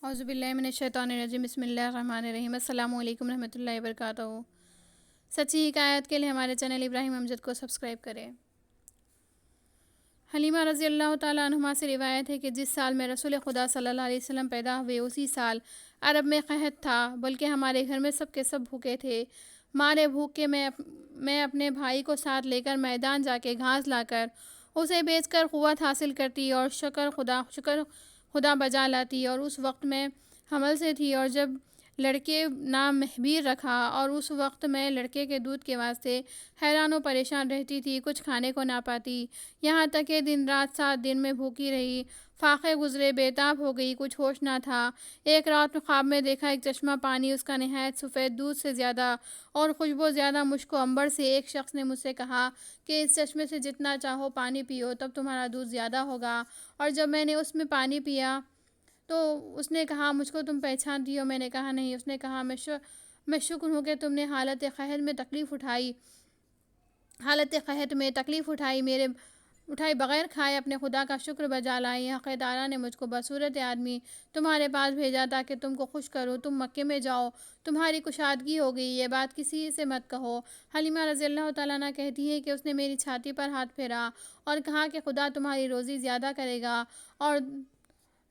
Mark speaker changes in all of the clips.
Speaker 1: اعوذ باللہ من الشیطان الرجیم بسم اللہ الرحمن الرحیم السلام علیکم رحمۃ اللہ وبرکاتہ۔ سچی حکایت کے لیے ہمارے چینل ابراہیم امجد کو سبسکرائب کریں۔ حلیمہ رضی اللہ تعالیٰ عنہما سے روایت ہے کہ جس سال میں رسول خدا صلی اللہ علیہ وسلم پیدا ہوئے اسی سال عرب میں قحط تھا، بلکہ ہمارے گھر میں سب کے سب بھوکے تھے۔ مارے بھوک کے میں اپنے بھائی کو ساتھ لے کر میدان جا کے گھاس لا کر اسے بیچ کر قوت حاصل کرتی اور شکر خدا بجا لاتی، اور اس وقت میں حمل سے تھی اور جب لڑکے نام مہبیر رکھا، اور اس وقت میں لڑکے کے دودھ کے واسطے حیران و پریشان رہتی تھی، کچھ کھانے کو نہ پاتی، یہاں تک کہ دن رات 7 دن میں بھوکی رہی، فاقے گزرے، بے تاب ہو گئی، کچھ ہوش نہ تھا۔ ایک رات میں خواب میں دیکھا ایک چشمہ پانی، اس کا نہایت سفید دودھ سے زیادہ اور خوشبو زیادہ مشک و عنبر سے۔ ایک شخص نے مجھ سے کہا کہ اس چشمے سے جتنا چاہو پانی پیو، تب تمہارا دودھ زیادہ ہوگا، اور جب میں نے اس میں پانی پیا تو اس نے کہا مجھ کو تم پہچانتی ہو؟ میں نے کہا نہیں۔ اس نے کہا میں شکر ہوں کہ تم نے حالت قحط میں تکلیف اٹھائی بغیر کھائے اپنے خدا کا شکر بجا لائی۔ حق تعالیٰ نے مجھ کو بصورت آدمی تمہارے پاس بھیجا تاکہ تم کو خوش کرو، تم مکے میں جاؤ، تمہاری کشادگی ہو گئی، یہ بات کسی سے مت کہو۔ حلیمہ رضی اللہ تعالیٰ عنہ کہتی ہے کہ اس نے میری چھاتی پر ہاتھ پھیرا اور کہا کہ خدا تمہاری روزی زیادہ کرے گا اور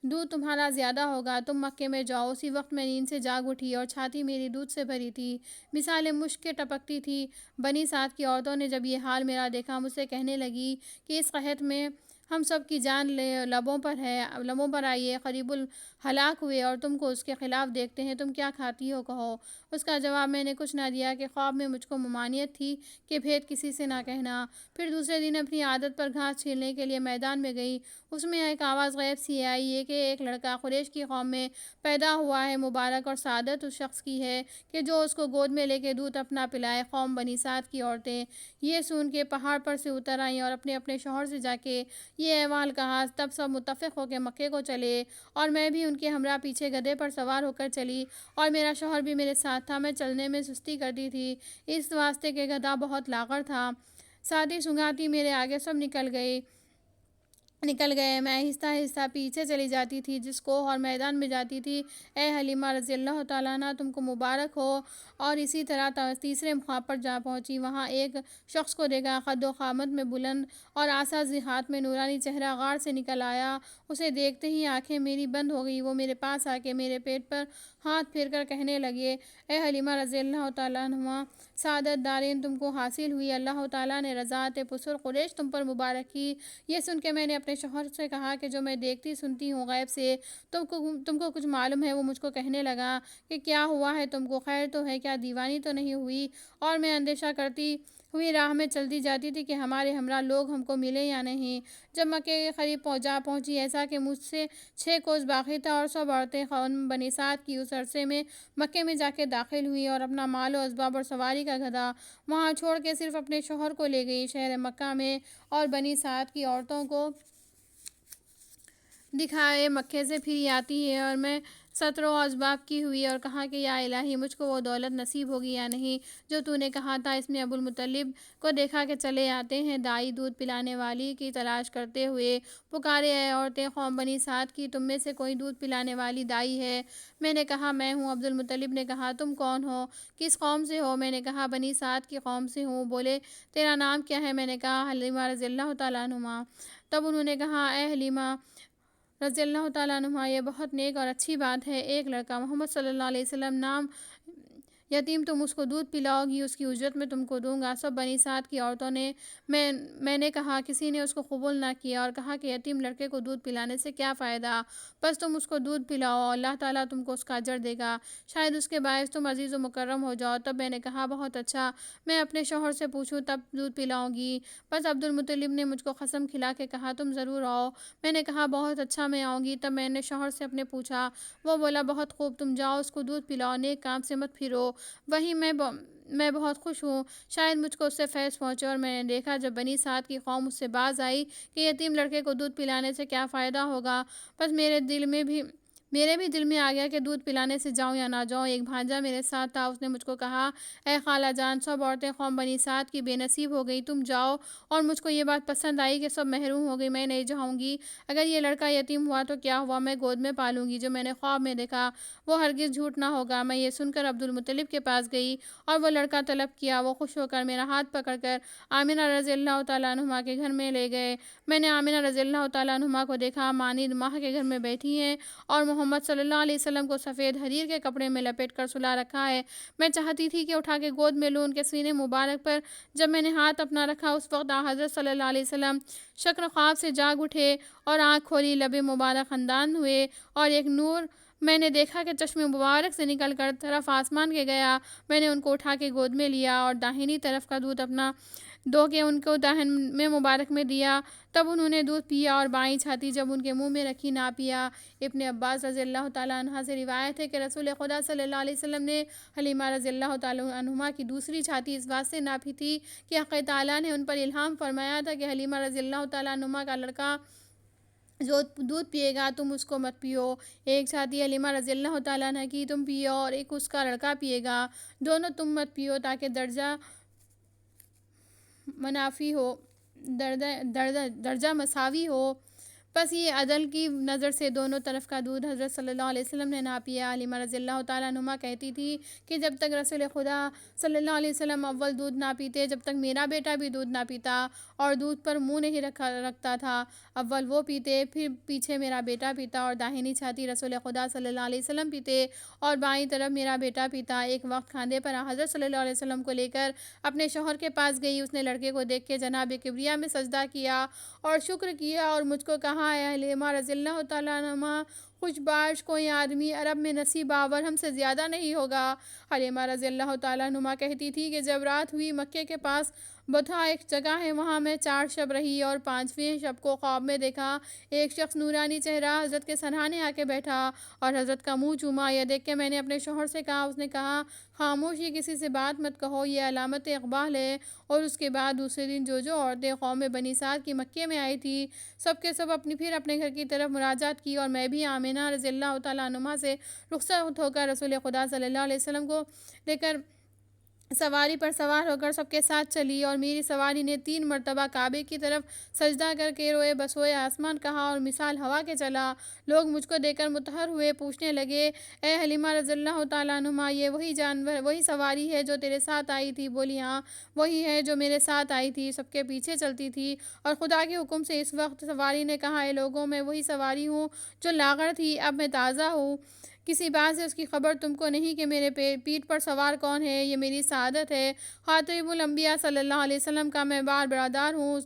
Speaker 1: دودھ تمہارا زیادہ ہوگا، تم مکے میں جاؤ۔ اسی وقت میں نیند سے جاگ اٹھی اور چھاتی میری دودھ سے بھری تھی، مثال مشک کے ٹپکتی تھی۔ بنی سعد کی عورتوں نے جب یہ حال میرا دیکھا، مجھ سے کہنے لگی کہ اس قحط میں ہم سب کی جان لبوں پر آئی ہے، قریب الہلاک ہوئے، اور تم کو اس کے خلاف دیکھتے ہیں، تم کیا کھاتی ہو کہو۔ اس کا جواب میں نے کچھ نہ دیا کہ خواب میں مجھ کو ممانعت تھی کہ بھید کسی سے نہ کہنا۔ پھر دوسرے دن اپنی عادت پر گھاس چھیلنے کے لیے میدان میں گئی، اس میں ایک آواز غیب سی آئی، یہ کہ ایک لڑکا قریش کی قوم میں پیدا ہوا ہے، مبارک اور سعادت اس شخص کی ہے کہ جو اس کو گود میں لے کے دودھ اپنا پلائے۔ قوم بنی سعد کی عورتیں یہ سن کے پہاڑ پر سے اتر آئیں اور اپنے اپنے شوہر سے جا کے یہ احوال کہا، تب سب متفق ہو کے مکے کو چلے، اور میں بھی ان کے ہمراہ پیچھے گدھے پر سوار ہو کر چلی، اور میرا شوہر بھی میرے ساتھ تھا۔ میں چلنے میں سستی کرتی تھی، اس واسطے کہ گدھا بہت لاغر تھا۔ ساتھی سنگاتی میرے آگے سب نکل گئے، میں آہستہ آہستہ پیچھے چلی جاتی تھی، جس کو اور میدان میں جاتی تھی۔ اے حلیمہ رضی اللہ تعالیٰ عنہ، تم کو مبارک ہو۔ اور اسی طرح تیسرے مقام پر جا پہنچی، وہاں ایک شخص کو دیکھا، قد و قامت میں بلند اور عصا ہاتھ میں، نورانی چہرہ، غار سے نکل آیا۔ اسے دیکھتے ہی آنکھیں میری بند ہو گئی، وہ میرے پاس آ کے میرے پیٹ پر ہاتھ پھیر کر کہنے لگے، اے حلیمہ رضی اللہ تعالیٰ عنہ، سعادت دارین تم کو حاصل ہوئی، اللہ تعالیٰ نے رضاعت پسر قریش تم پر مبارک کی۔ یہ سن کے میں نے اپنے شوہر سے کہا کہ جو میں دیکھتی سنتی ہوں غیب سے، تم کو کچھ معلوم ہے؟ وہ مجھ کو کہنے لگا کہ کیا ہوا ہے تم کو؟ خیر تو ہے کیا؟ دیوانی تو نہیں ہوئی؟ اور میں اندیشہ کرتی ہوئی راہ میں چلتی جاتی تھی کہ ہمارے ہمراہ لوگ ہم کو ملے یا نہیں۔ جب مکے کے قریب جا پہنچی، ایسا کہ مجھ سے 6 کوس باقی تھا، اور سب عورتیں قوم بنی سعد کی اس عرصے میں مکے میں جا کے داخل ہوئی اور اپنا مال و اسباب اور سواری کا گدھا وہاں چھوڑ کے صرف اپنے شوہر کو لے گئی شہر مکہ میں، اور بنی سعد کی عورتوں کو دکھائے مکے سے پھری آتی ہے، اور میں ستر و اسباب کی ہوئی اور کہا کہ یا الہی مجھ کو وہ دولت نصیب ہوگی یا نہیں جو تو نے کہا تھا۔ اس میں ابو المطلب کو دیکھا کہ چلے آتے ہیں، دائی دودھ پلانے والی کی تلاش کرتے ہوئے پکارے، اے عورتیں قوم بنی سعد کی، تم میں سے کوئی دودھ پلانے والی دائی ہے؟ میں نے کہا میں ہوں۔ عبد المطلب نے کہا تم کون ہو؟ کس قوم سے ہو؟ میں نے کہا بنی سعد کی قوم سے ہوں۔ بولے تیرا نام کیا ہے؟ میں نے کہا حلیمہ رضی اللہ تعالیٰ عنہ۔ تب انہوں نے کہا اے حلیمہ رضی اللہ تعالیٰ عنہ، یہ بہت نیک اور اچھی بات ہے، ایک لڑکا محمد صلی اللہ علیہ وسلم نام یتیم، تم اس کو دودھ پلاؤ گی، اس کی اجرت میں تم کو دوں گا۔ سب بنی سعد کی عورتوں نے میں نے کہا کسی نے اس کو قبول نہ کیا، اور کہا کہ یتیم لڑکے کو دودھ پلانے سے کیا فائدہ، بس تم اس کو دودھ پلاؤ، اللہ تعالیٰ تم کو اس کا اجر دے گا، شاید اس کے باعث تم عزیز و مکرم ہو جاؤ۔ تب میں نے کہا بہت اچھا، میں اپنے شوہر سے پوچھوں تب دودھ پلاؤں گی۔ بس عبد المطلب نے مجھ کو قسم کھلا کے کہا تم ضرور آؤ۔ میں نے کہا بہت اچھا، میں آؤں گی۔ تب میں نے شوہر سے اپنے پوچھا، وہ بولا بہت خوب، تم جاؤ اس کو دودھ پلاؤ، نیک کام سے مت پھرو، وہی میں بہت خوش ہوں، شاید مجھ کو اس سے فیض پہنچے۔ اور میں نے دیکھا جب بنی سعد کی قوم اس سے باز آئی کہ یتیم لڑکے کو دودھ پلانے سے کیا فائدہ ہوگا، بس میرے بھی دل میں آ گیا کہ دودھ پلانے سے جاؤں یا نہ جاؤں۔ ایک بھانجا میرے ساتھ تھا، اس نے مجھ کو کہا، اے خالہ جان، سب عورتیں قوم بنی سعد کی بے نصیب ہو گئی، تم جاؤ۔ اور مجھ کو یہ بات پسند آئی کہ سب محروم ہو گئی، میں نہیں جاؤں گی۔ اگر یہ لڑکا یتیم ہوا تو کیا ہوا، میں گود میں پالوں گی۔ جو میں نے خواب میں دیکھا وہ ہرگز جھوٹ نہ ہوگا۔ میں یہ سن کر عبدالمطلب کے پاس گئی اور وہ لڑکا طلب کیا۔ وہ خوش ہو کر میرا ہاتھ پکڑ کر آمنہ رضی اللہ تعالیٰ عنہا کے گھر میں لے گئے۔ میں نے آمنہ رضی اللہ تعالیٰ عنہا کو دیکھا، مانند ماہ کے گھر میں بیٹھی ہیں اور محمد صلی اللہ علیہ وسلم کو سفید حریر کے کپڑے میں لپیٹ کر سلا رکھا ہے۔ میں چاہتی تھی کہ اٹھا کے گود میں لوں۔ ان کے سینے مبارک پر جب میں نے ہاتھ اپنا رکھا، اس وقت حضرت صلی اللہ علیہ وسلم شکر خواب سے جاگ اٹھے اور آنکھ کھولی، لب مبارک خندان ہوئے اور ایک نور میں نے دیکھا کہ چشم مبارک سے نکل کر طرف آسمان کے گیا۔ میں نے ان کو اٹھا کے گود میں لیا اور داہنی طرف کا دودھ اپنا دو کے ان کو دہن میں مبارک میں دیا، تب انہوں نے دودھ پیا اور بائیں چھاتی جب ان کے منہ میں رکھی نہ پیا۔ ابن عباس رضی اللہ تعالیٰ عنہ سے روایت ہے کہ رسول خدا صلی اللہ علیہ وسلم نے حلیمہ رضی اللہ تعالیٰ عنہا کی دوسری چھاتی اس بات سے ناپی تھی کہ حق تعالیٰ نے ان پر الہام فرمایا تھا کہ حلیمہ رضی اللہ تعالیٰ عنہا کا لڑکا جو دودھ پیے گا تم اس کو مت پیو۔ ایک چھاتی حلیمہ رضی اللہ تعالیٰ عنہ کی تم پیو اور ایک اس کا لڑکا پیے گا، دونوں تم مت پیو تاکہ درجہ منافی ہو، درجہ مساوی ہو۔ پس یہ عدل کی نظر سے دونوں طرف کا دودھ حضرت صلی اللہ علیہ وسلم نے نہ پیا۔ حلیمہ رضی اللہ تعالیٰ عنہا کہتی تھی کہ جب تک رسول خدا صلی اللہ علیہ وسلم اول دودھ نہ پیتے، جب تک میرا بیٹا بھی دودھ نہ پیتا اور دودھ پر منہ نہیں رکھتا تھا، اول وہ پیتے، پھر پیچھے میرا بیٹا پیتا اور داہنی چھاتی رسول خدا صلی اللہ علیہ وسلم پیتے اور بائیں طرف میرا بیٹا پیتا۔ ایک وقت کھاندے پر حضرت صلی اللہ علیہ وسلم کو لے کر اپنے شوہر کے پاس گئی۔ اس نے لڑکے کو دیکھ کے جناب کبریا میں سجدہ کیا اور شکر کیا اور مجھ کو کہا، اے حلیمہ رضی اللہ تعالیٰ عنہا، خوش باش کوئی آدمی عرب میں نصیب آور ہم سے زیادہ نہیں ہوگا۔ حلیمہ رضی اللہ تعالیٰ عنہا کہتی تھی کہ جب رات ہوئی، مکے کے پاس بطحا ایک جگہ ہے، وہاں میں 4 شب رہی اور 5ویں شب کو خواب میں دیکھا ایک شخص نورانی چہرہ حضرت کے سرہانے آ کے بیٹھا اور حضرت کا منہ چوما۔ یہ دیکھ کے میں نے اپنے شوہر سے کہا، اس نے کہا، خاموش، یہ کسی سے بات مت کہو، یہ علامت اقبال ہے۔ اور اس کے بعد دوسرے دن جو عورتیں قوم بنی سعد کی مکے میں آئی تھی، سب کے سب پھر اپنے گھر کی طرف مراجعت کی اور میں بھی آمنہ رضی اللہ تعالیٰ عنہا سے رخصت ہو کر رسول خدا صلی اللہ علیہ وسلم کو لے کر سواری پر سوار ہو کر سب کے ساتھ چلی اور میری سواری نے 3 مرتبہ کعبے کی طرف سجدہ کر کے روئے بسوئے آسمان کہا اور مثال ہوا کے چلا۔ لوگ مجھ کو دیکھ کر متحر ہوئے، پوچھنے لگے، اے حلیمہ رضی اللہ تعالیٰ عنہا، یہ وہی سواری ہے جو تیرے ساتھ آئی تھی؟ بولی، ہاں وہی ہے جو میرے ساتھ آئی تھی، سب کے پیچھے چلتی تھی۔ اور خدا کے حکم سے اس وقت سواری نے کہا، اے لوگوں، میں وہی سواری ہوں جو لاغر تھی، اب میں تازہ ہوں۔ کسی بات سے اس کی خبر تم کو نہیں کہ میرے پیٹھ پر سوار کون ہے، یہ میری سعادت ہے، خاتم الانبیاء صلی اللہ علیہ وسلم کا میں برادر ہوں،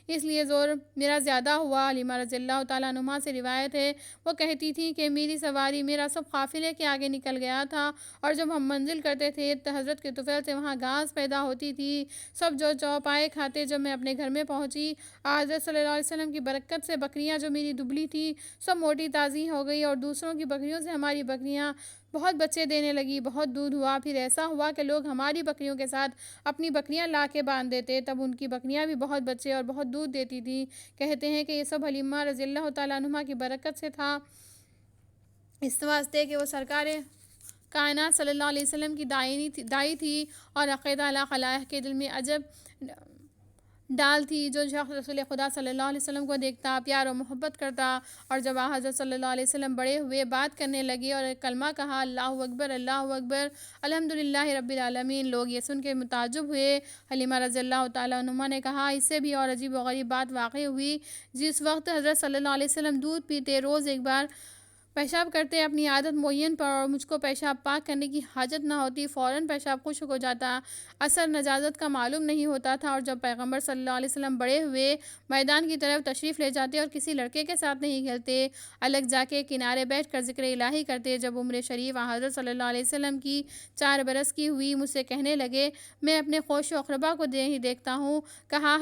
Speaker 1: اس لیے زور میرا زیادہ ہوا۔ حلیمہ رضی اللہ تعالیٰ عنہا سے روایت ہے، وہ کہتی تھی کہ میری سواری میرا سب قافلے کے آگے نکل گیا تھا اور جب ہم منزل کرتے تھے تو حضرت کے طفیل سے وہاں گھاس پیدا ہوتی تھی، سب جو چوپائے کھاتے۔ جب میں اپنے گھر میں پہنچی، حضرت صلی اللہ علیہ وسلم کی برکت سے بکریاں جو میری دبلی تھی سب موٹی تازی ہو گئی اور دوسروں کی بکریوں سے ہماری بکریاں بہت بچے دینے لگی، بہت دودھ ہوا۔ پھر ایسا ہوا کہ لوگ ہماری بکریوں کے ساتھ اپنی بکریاں لا کے باندھ دیتے، تب ان کی بکریاں بھی بہت بچے اور بہت دودھ دیتی تھیں۔ کہتے ہیں کہ یہ سب حلیمہ رضی اللہ تعالیٰ عنہا کی برکت سے تھا، اس واسطے کہ وہ سرکار کائنات صلی اللہ علیہ وسلم کی دائی تھی اور عقیدہ اللہ خلائق کے دل میں عجب ڈال تھی۔ جو شخص رسول خدا صلی اللہ علیہ وسلم کو دیکھتا، پیار و محبت کرتا، اور جب حضرت صلی اللہ علیہ وسلم بڑے ہوئے، بات کرنے لگے اور ایک کلمہ کہا، اللہ اکبر، اللہ اکبر، الحمدللہ رب العالمین، لوگ یہ سن کے متعجب ہوئے۔ حلیمہ رضی اللہ تعالیٰ عنہا نے کہا، اس سے بھی اور عجیب و غریب بات واقع ہوئی۔ جس وقت حضرت صلی اللہ علیہ وسلم دودھ پیتے، روز ایک بار پیشاب کرتے اپنی عادت معین پر، اور مجھ کو پیشاب پاک کرنے کی حاجت نہ ہوتی، فوراً پیشاب خشک ہو جاتا، اثر نجاست کا معلوم نہیں ہوتا تھا۔ اور جب پیغمبر صلی اللہ علیہ وسلم بڑے ہوئے، میدان کی طرف تشریف لے جاتے اور کسی لڑکے کے ساتھ نہیں کھیلتے، الگ جا کے کنارے بیٹھ کر ذکر الہی کرتے۔ جب عمر شریف حضرت صلی اللہ علیہ وسلم کی 4 برس کی ہوئی، مجھ سے کہنے لگے، میں اپنے خوش و اقربا کو دیکھتا ہوں، کہاں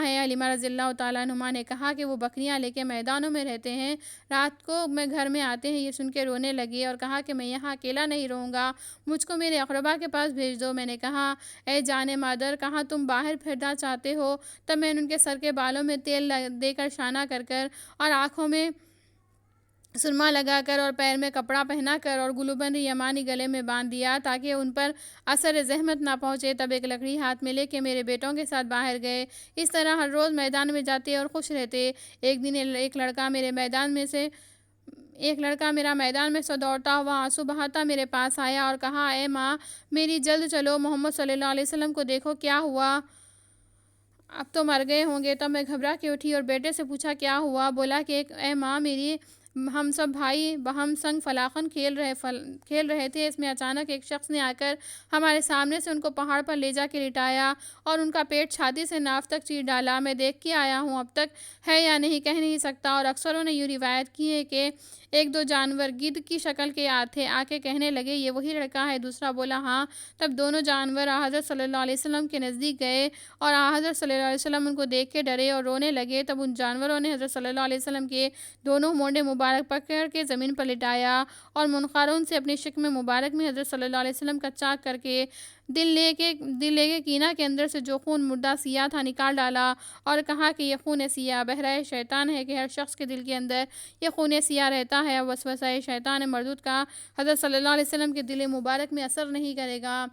Speaker 1: ہے؟ حلیمہ رضی اللہ تعالیٰ عنہا نے کہا کہ وہ بکریاں لے کے میدانوں میں رہتے ہیں، رات کو میں گھر میں آتے ہیں۔ یہ سن کے رونے لگے اور کہا کہ میں یہاں اکیلا نہیں رہوں گا، مجھ کو میرے اقربا کے پاس بھیج دو۔ میں نے کہا، اے جان مادر، کہاں تم باہر پھرنا چاہتے ہو؟ تب میں نے ان کے سر کے بالوں میں تیل دے کر شانہ کر اور آنکھوں میں سرما لگا کر اور پیر میں کپڑا پہنا کر اور گلوبند یمانی گلے میں باندھ دیا تاکہ ان پر اثر زحمت نہ پہنچے۔ تب ایک لکڑی ہاتھ میں لے کے میرے بیٹوں کے ساتھ باہر گئے۔ اس طرح ہر روز میدان میں جاتے اور خوش رہتے۔ ایک دن ایک لڑکا میرا میدان میں سے دوڑتا ہوا آنسو بہاتا میرے پاس آیا اور کہا، اے ماں میری، جلد چلو، محمد صلی اللہ علیہ وسلم کو دیکھو، کیا ہوا؟ اب تو مر گئے ہوں گے۔ تب میں گھبرا کے اٹھی اور بیٹے سے پوچھا، کیا ہوا؟ بولا کہ اے ماں میری، ہم سب بھائی بہم سنگ فلاخن کھیل رہے تھے، اس میں اچانک ایک شخص نے آ کر ہمارے سامنے سے ان کو پہاڑ پر لے جا کے لٹایا اور ان کا پیٹ چھاتی سے ناف تک چیر ڈالا۔ میں دیکھ کے آیا ہوں، اب تک ہے یا نہیں کہہ نہیں سکتا۔ اور اکثروں نے یہ روایت کی ہے کہ ایک دو جانور گدھ کی شکل کے تھے، آ کے کہنے لگے، یہ وہی لڑکا ہے؟ دوسرا بولا، ہاں۔ تب دونوں جانور حضرت صلی اللہ علیہ وسلم کے نزدیک گئے اور حضرت صلی اللہ علیہ وسلم ان کو دیکھ کے ڈرے اور رونے لگے۔ تب ان جانوروں نے حضرت صلی اللہ علیہ وسلم کے دونوں مونڈے مبارک پکڑ کے زمین پر لٹایا اور منخارون سے اپنی شکم مبارک میں حضرت صلی اللہ علیہ وسلم کا چاک کر کے دل لے کے کینہ کے اندر سے جو خون مردہ سیاہ تھا نکال ڈالا اور کہا کہ یہ خون سیاہ بہرہ شیطان ہے کہ ہر شخص کے دل کے اندر یہ خون سیاہ رہتا ہے۔ وسوسہ شیطان مردود کا حضرت صلی اللہ علیہ وسلم کے دل مبارک میں اثر نہیں کرے گا،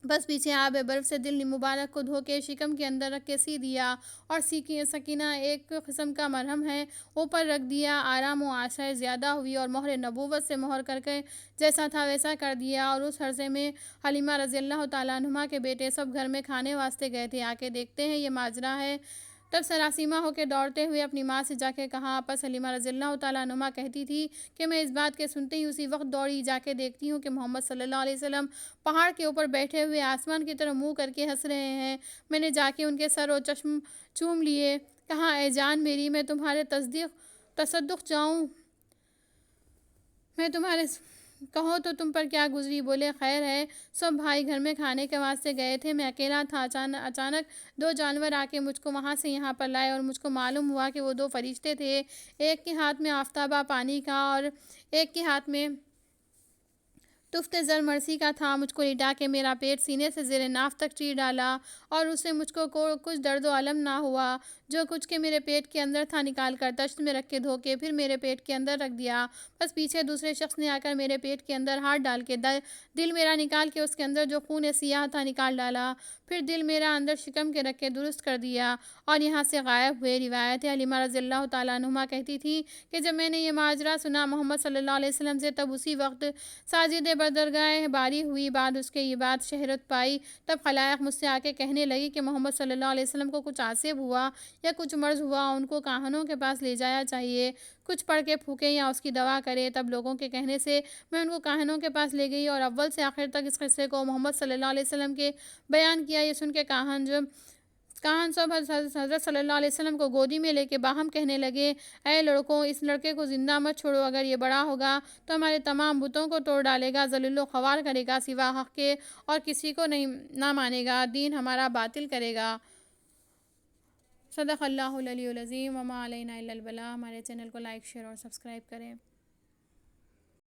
Speaker 1: بس پیچھے آب برف سے دل مبارک کو دھو کے شکم کے اندر رکھ کے سی دیا اور سکینہ ایک قسم کا مرہم ہے اوپر رکھ دیا۔ آرام و آسائش زیادہ ہوئی اور مہر نبوت سے مہر کر کے جیسا تھا ویسا کر دیا۔ اور اس عرصے میں حلیمہ رضی اللہ تعالیٰ عنہا کے بیٹے سب گھر میں کھانے واسطے گئے تھے، آ کے دیکھتے ہیں یہ ماجرا ہے۔ تب سراسیمہ ہو کے دوڑتے ہوئے اپنی ماں سے جا کے کہا۔ پس حلیمہ رضی اللہ تعالیٰ عنہا کہتی تھی کہ میں اس بات کے سنتے ہی اسی وقت دوڑی جا کے دیکھتی ہوں کہ محمد صلی اللہ علیہ وسلم پہاڑ کے اوپر بیٹھے ہوئے آسمان کی طرف منہ کر کے ہنس رہے ہیں۔ میں نے جا کے ان کے سر و چشم چوم لیے، کہا، اے جان میری، میں تمہارے تصدق جاؤں؟ میں تمہارے کہو تو تم پر کیا گزری؟ بولے، خیر ہے۔ سب بھائی گھر میں کھانے کے واسطے گئے تھے، میں اکیلا تھا۔ اچانک دو جانور آ کے مجھ کو وہاں سے یہاں پر لائے اور مجھ کو معلوم ہوا کہ وہ دو فرشتے تھے، ایک کے ہاتھ میں آفتابہ پانی کا اور ایک کے ہاتھ میں تفت زر مرسی کا تھا۔ مجھ کو لٹا کے میرا پیٹ سینے سے زیر ناف تک چیر ڈالا اور اس سے مجھ کو کچھ درد و الم نہ ہوا۔ جو کچھ کے میرے پیٹ کے اندر تھا نکال کر تشت میں رکھ کے دھو کے پھر میرے پیٹ کے اندر رکھ دیا۔ بس پیچھے دوسرے شخص نے آ کر میرے پیٹ کے اندر ہاتھ ڈال کے دل میرا نکال کے اس کے اندر جو خون سیاہ تھا نکال ڈالا، پھر دل میرا اندر شکم کے رکھ کے درست کر دیا اور یہاں سے غائب ہوئے۔ روایت ہے حلیمہ رضی اللہ تعالیٰ عنہا کہتی تھی کہ جب میں نے یہ ماجرا سنا محمد صلی اللہ علیہ وسلم سے، تب اسی وقت ساجد بردرگاہ باری ہوئی۔ بعد اس کے یہ بات شہرت پائی، تب خلائق مجھ سے آ کے کہنے لگی کہ محمد صلی اللہ علیہ وسلم کو کچھ عاصب ہوا یا کچھ مرض ہوا، ان کو کاہنوں کے پاس لے جایا چاہیے، کچھ پڑھ کے پھونکے یا اس کی دوا کرے۔ تب لوگوں کے کہنے سے میں ان کو کاہنوں کے پاس لے گئی اور اول سے آخر تک اس قصے کو محمد صلی اللہ علیہ وسلم کے بیان کیا۔ یہ سن کے کاہن سب حضرت صلی اللہ علیہ وسلم کو گودی میں لے کے باہم کہنے لگے، اے لڑکوں، اس لڑکے کو زندہ مت چھوڑو، اگر یہ بڑا ہوگا تو ہمارے تمام بتوں کو توڑ ڈالے گا، ذلیل و خوار کرے گا سوا حق کے اور کسی کو نہ مانے گا، دین ہمارا باطل کرے گا۔ صدق اللہ العلی العظیم۔ وما علینا الا البلاغ۔ ہمارے چینل کو لائک، شیئر اور سبسکرائب کریں۔